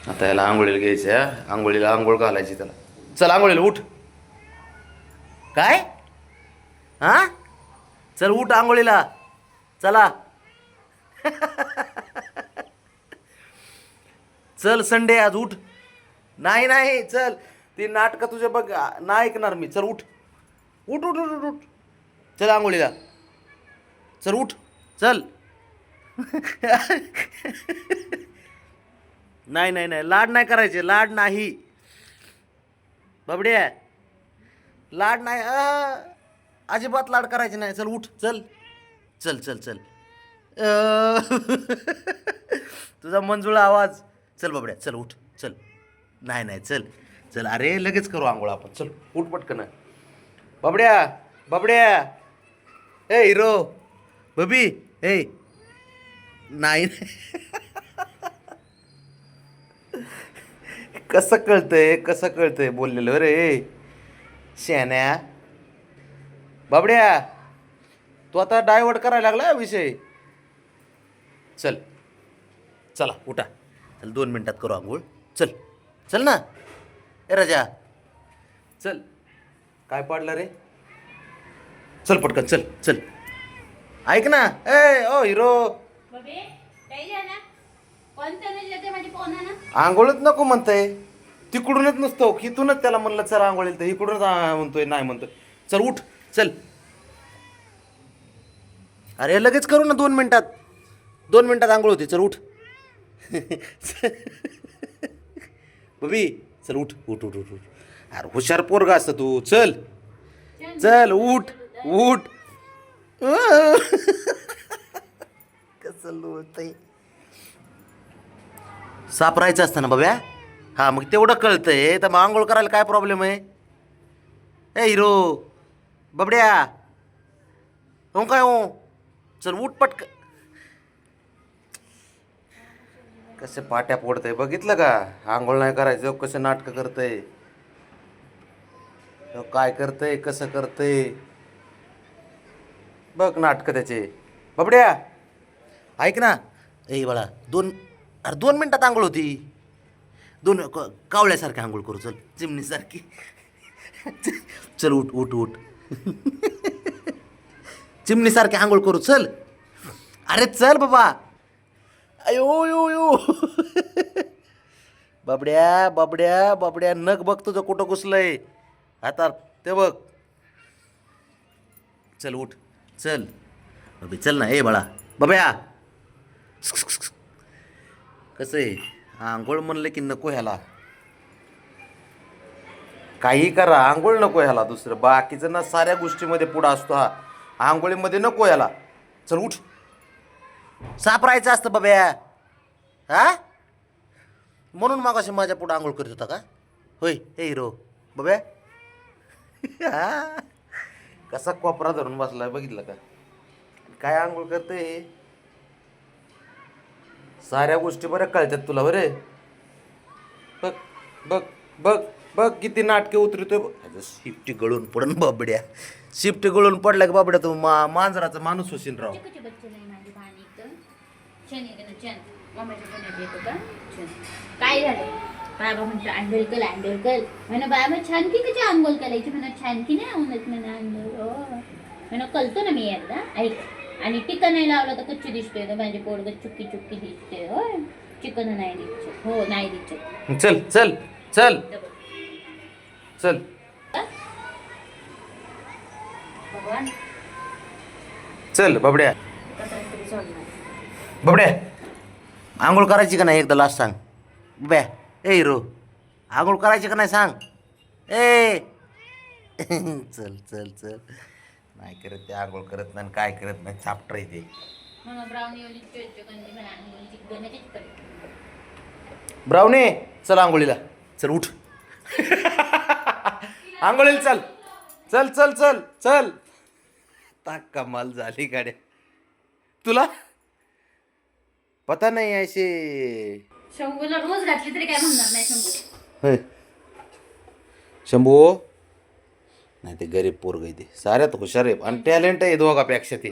आता याला आंघोळीला घ्यायचं, आंघोळीला आंघोळ घालायची त्याला. चल आंघोळीला उठ. काय हा? चल उठ आंघोळीला. चला. चल संडे आज उठ. नाही नाही चल, ती नाटकं तुझे बघ नाही ऐकणार मी. चल उठ उठ उठ उठ उठ उठ. चल आंघोळीला. चल उठ. चल. नाही नाही नाही, लाड नाही करायचे, लाड नाही बाबड्या, लाड नाही. अजिबात लाड करायचे नाही. चल उठ. चल चल चल चल. तुझा मंजुळा आवाज. चल बाबड्या चल उठ. चल. नाही नाही चल. चल अरे लगेच करू आंघोळ आपण. चल उठ पटकन. बाबड्या बाबड्या. ए हिरो बबी. ए नाही. कसं कळतंय, कसं कळतंय बोललेलं रे शहाण्या. बाबड्या तू आता डायव्हर्ट करायला लागला विषय. चल. चला उठा. चल 2 मिनिटात करू आंघोळ. चल चल ना. ए राजा चल. काय पाडलं रे. चल पटकन चल चल. ऐक ना. ए ओ हिरो. आंघोळच नको म्हणतंय. तिकडूनच नसतो, इथूनच त्याला म्हणलं चल आंघोळीला, तर इकडूनच म्हणतोय नाही म्हणतोय. चल उठ. चल. अरे लगेच करू ना 2 मिनिटात. 2 मिनिटात आंघोळ होती. चल उठ. बबी चल उठ उठ उठ उठ उठ. अरे हुशार पोरगा असतं तू. चल चल उठ उठ. कसं लोळतंय. सापरायचं असतं ना बाब्या. हा मग तेवढं कळतंय तर मग आंघोळ करायला काय प्रॉब्लेम आहे. ए हिरो बाबड्या. हो काय हो. चल उठ पटक. कसे पाट्या पोडतंय बघितलं का. आंघोळ नाही करायचं कसं नाटकं करतंय. काय करतंय कसं करतंय बघ नाटकं त्याचे. बाबड्या ऐक ना. ए बाळा 2 मिनिटात आंघोळ होती. 2 कावळ्यासारखी आंघोळ करू. चल चिमणीसारखी. चल उठ उठ उठ. चिमणीसारखी आंघोळ करू. चल. अरे चल बाबा. अयो यो यो. बाबड्या बाबड्या बाबड्या नख बघ तुझं कुठं घुसलंय आता ते बघ. चल उठ. चल बाबी चल ना. ए बाळा बाब्या. कसं आहे आंघोळ म्हणलं की नको ह्याला. काही करा आंघोळ नको ह्याला. दुसरं बाकीचं ना साऱ्या गोष्टीमध्ये पुढं असतो हा. आंघोळीमध्ये नको ह्याला. चल उठ. सापरायचं असतं बाब्या. हा म्हणून मग असे माझ्या पुढं आंघोळ करत होता का होय. हे हिरो बाब्या. कसा कोपरा धरून बसलाय बघितलं का. काय आंघोळ करते. साऱ्या गोष्टी बऱ्या कळतात तुला बरे. बघ बघ बघ बघ किती नाटके उतरतोय. शिफ्टी गळून पडून बाबड्या. शिफ्टी गळून पडला की बाबड्या तू मांजराचा माणूस होशील राव. काय झालं. बाबा म्हणतो आंघोळ कर आंघोळ कर. म्हणा बाबा छान की कशी आंघोळ करायची. म्हणा छान की नाही आवडत म्हणा आंघोळ. म्हणा कळतो ना मी एकदा. ऐक. आणि टिका नाही लावला तर कच्ची दिसतोय. तर माझे पोरग चुक्की चुक्की दिसते. होय चिकन नाही दिसत. हो नाही दिसत. चल चल चल चल. भगवान चल बाबड्या. बाबड्या आंघोळ करायची का नाही एकदा लास्ट सांग. बाब्या. ए हिरो आंघोळ करायची का नाही सांग. ए चल चल चल. नाही करत ते आंघोळ करत नाही काय करत नाही. चापटर आहे ते. ब्राउनी चल आंघोळीला. चल उठ. आंघोळीला चल. चल चल चल चल. ता कमाल झाली गाड्या तुला. पता नाही ऐसे. शंभूला रोज घातली तरी काय म्हणणार नाही शंभू. होय शंभू. नाही ते गरीब पोरग आहे ते. साऱ्यात हुशार आहे आणि टॅलेंट आहे दोघापेक्षा ते.